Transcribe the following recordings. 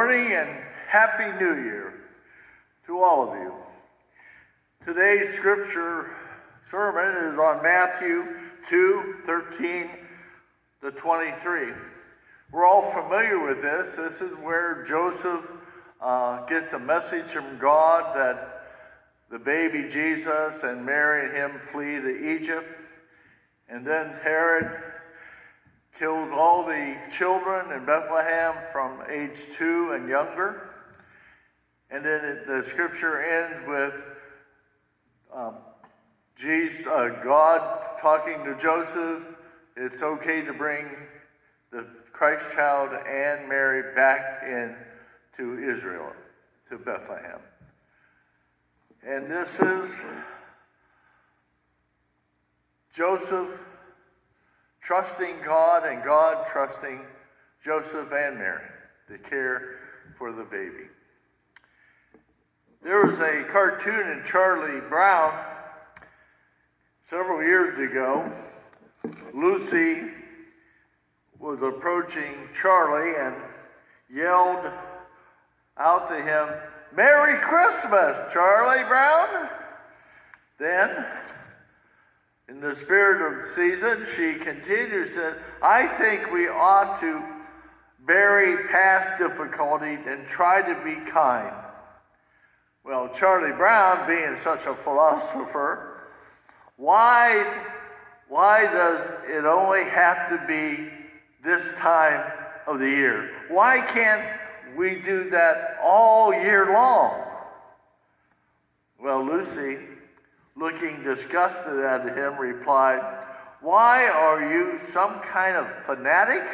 morning and Happy New Year to all of you. Today's scripture sermon is on Matthew 2:13 to 23. We're all familiar with this. This is where Joseph gets a message from God that the baby Jesus and Mary and him flee to Egypt. And then Herod killed all the children in Bethlehem from age 2 and younger. And then the scripture ends with God talking to Joseph. It's okay to bring the Christ child and Mary back into Israel, to Bethlehem. And this is Joseph trusting God and God trusting Joseph and Mary to care for the baby. There was a cartoon in Charlie Brown several years ago. Lucy was approaching Charlie and yelled out to him, "Merry Christmas, Charlie Brown!" Then, in the spirit of season, she continued, said, "I think we ought to bury past difficulty and try to be kind." Well, Charlie Brown, being such a philosopher, why does it only have to be this time of the year? Why can't we do that all year long? Well, Lucy, looking disgusted at him, replied, "Why, are you some kind of fanatic?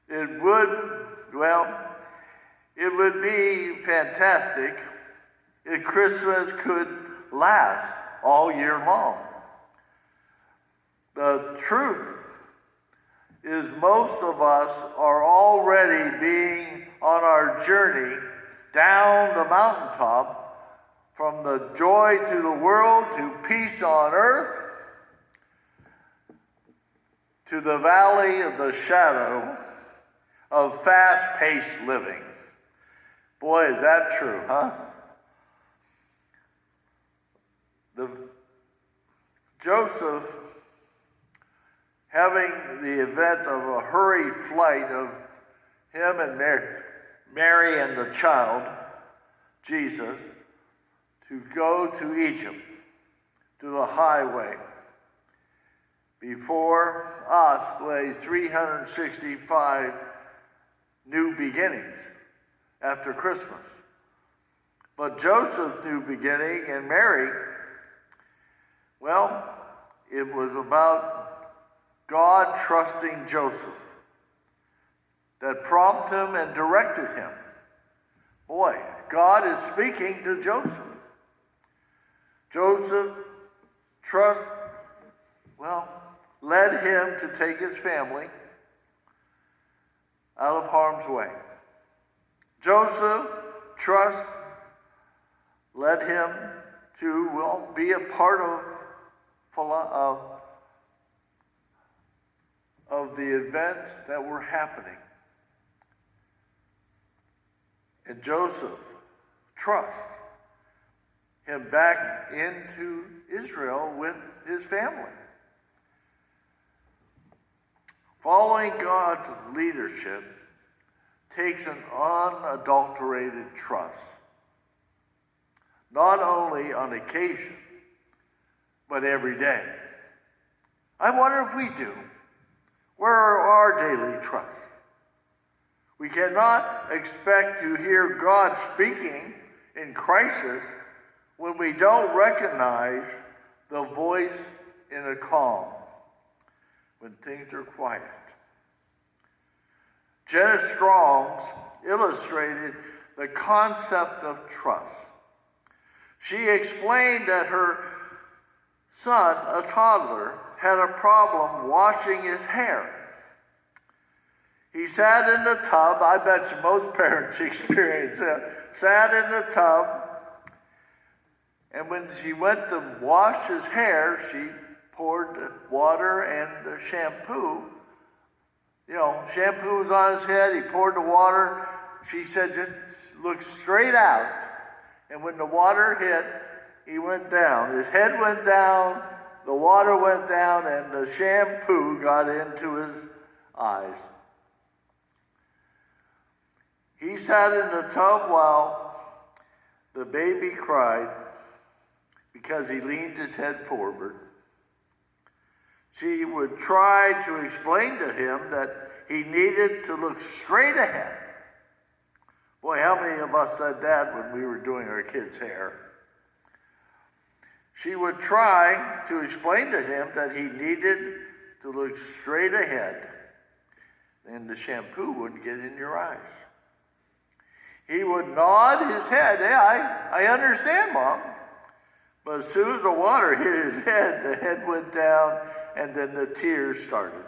It would be fantastic if Christmas could last all year long." The truth is most of us are already being on our journey down the mountaintop, from the joy to the world, to peace on earth, to the valley of the shadow of fast-paced living. Boy, is that true, huh? Joseph, having the event of a hurried flight of him and Mary and the child, Jesus, to go to Egypt, to the highway. Before us lays 365 new beginnings after Christmas. But Joseph's new beginning and Mary, well, it was about God trusting Joseph that prompted him and directed him. Boy, God is speaking to Joseph. Joseph led him to take his family out of harm's way. Joseph led him to, be a part of the events that were happening. And Joseph trust him back into Israel with his family. Following God's leadership takes an unadulterated trust, not only on occasion, but every day. I wonder if we do. Where are our daily trusts? We cannot expect to hear God speaking in crisis when we don't recognize the voice in a calm, when things are quiet. Jenna Strong illustrated the concept of trust. She explained that her son, a toddler, had a problem washing his hair. He sat in the tub. I bet you most parents experience that. Sat in the tub, and when she went to wash his hair, she poured water and the shampoo. Shampoo was on his head. He poured the water she said, just look straight out. And when the water hit, he went down. His head went down, the water went down, and the shampoo got into his eyes. He sat in the tub while the baby cried because he leaned his head forward. She would try to explain to him that he needed to look straight ahead. Boy, how many of us said that when we were doing our kids' hair? She would try to explain to him that he needed to look straight ahead, and the shampoo wouldn't get in your eyes. He would nod his head. Yeah, I understand, Mom. But as soon as the water hit his head, the head went down, and then the tears started.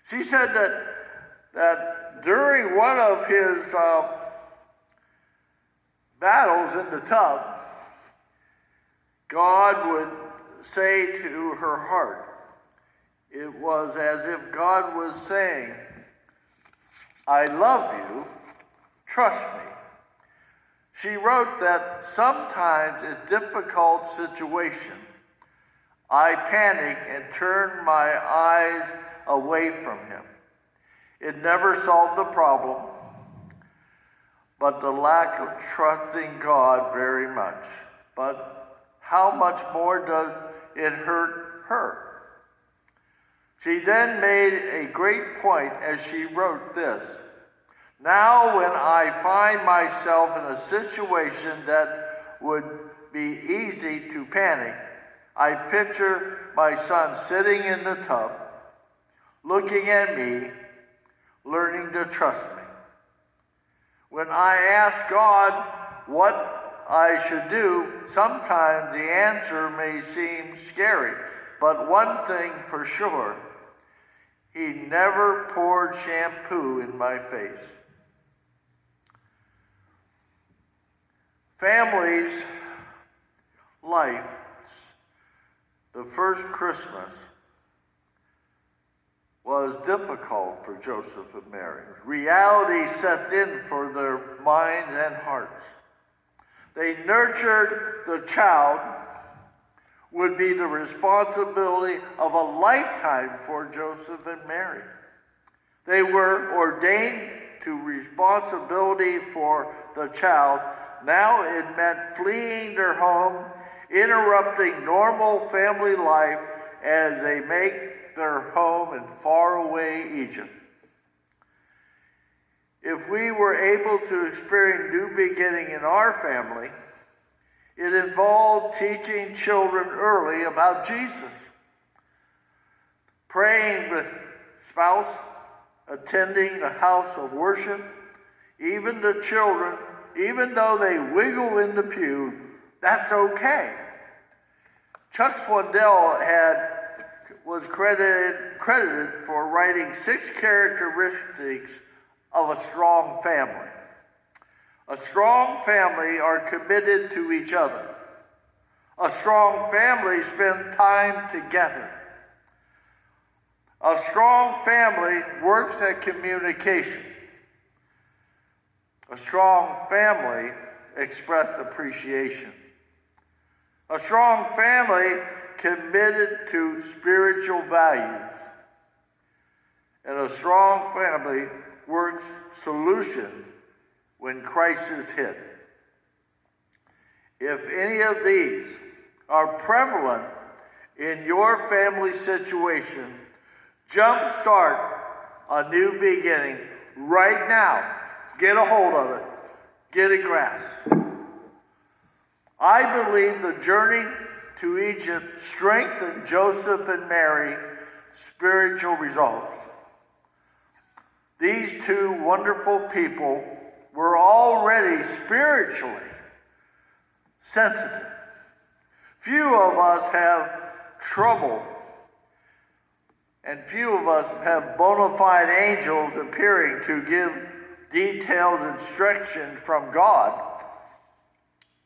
She said that during one of his battles in the tub, God would say to her heart, it was as if God was saying, I love you, trust me. She wrote that sometimes in difficult situations, I panic and turn my eyes away from him. It never solved the problem, but the lack of trusting God very much. But how much more does it hurt her? She then made a great point as she wrote this. Now when I find myself in a situation that would be easy to panic, I picture my son sitting in the tub, looking at me, learning to trust me. When I ask God what I should do, sometimes the answer may seem scary, but one thing for sure, he never poured shampoo in my face. Family's life, the first Christmas, was difficult for Joseph and Mary. Reality set in for their minds and hearts. They nurtured the child would be the responsibility of a lifetime for Joseph and Mary. They were ordained to responsibility for the child. Now it meant fleeing their home, interrupting normal family life as they make their home in faraway Egypt. If we were able to experience new beginning in our family, it involved teaching children early about Jesus, praying with spouse, attending the house of worship. Even the children, even though they wiggle in the pew, that's okay. Chuck Swindoll was credited for writing 6 characteristics of a strong family. A strong family are committed to each other. A strong family spend time together. A strong family works at communication. A strong family expressed appreciation. A strong family committed to spiritual values. And a strong family works solutions when crisis hit. If any of these are prevalent in your family situation, jumpstart a new beginning right now. Get a hold of it. Get a grasp. I believe the journey to Egypt strengthened Joseph and Mary's spiritual results. These two wonderful people were already spiritually sensitive. Few of us have trouble, and few of us have bona fide angels appearing to give detailed instructions from God.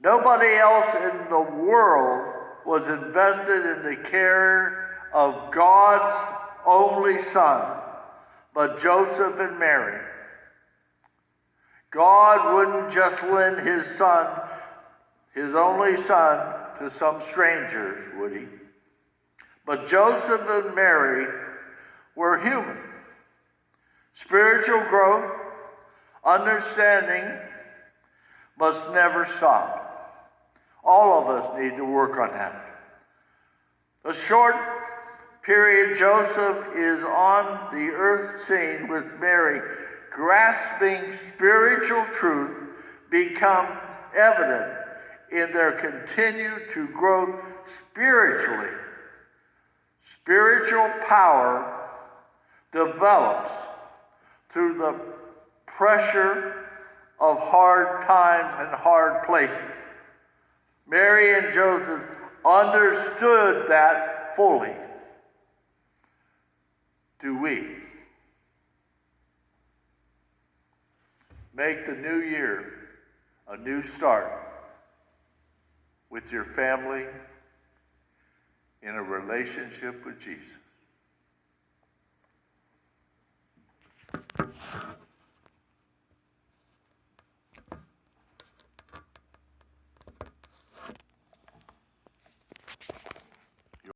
Nobody else in the world was invested in the care of God's only Son, but Joseph and Mary. God wouldn't just lend his son, his only son, to some strangers, would he? But Joseph and Mary were human. Spiritual growth, understanding must never stop. All of us need to work on that. A short period Joseph is on the earth scene with Mary, grasping spiritual truth, become evident in their continue to grow spiritually. Spiritual power develops through the pressure of hard times and hard places. Mary and Joseph understood that fully. Do we? Make the new year a new start with your family in a relationship with Jesus.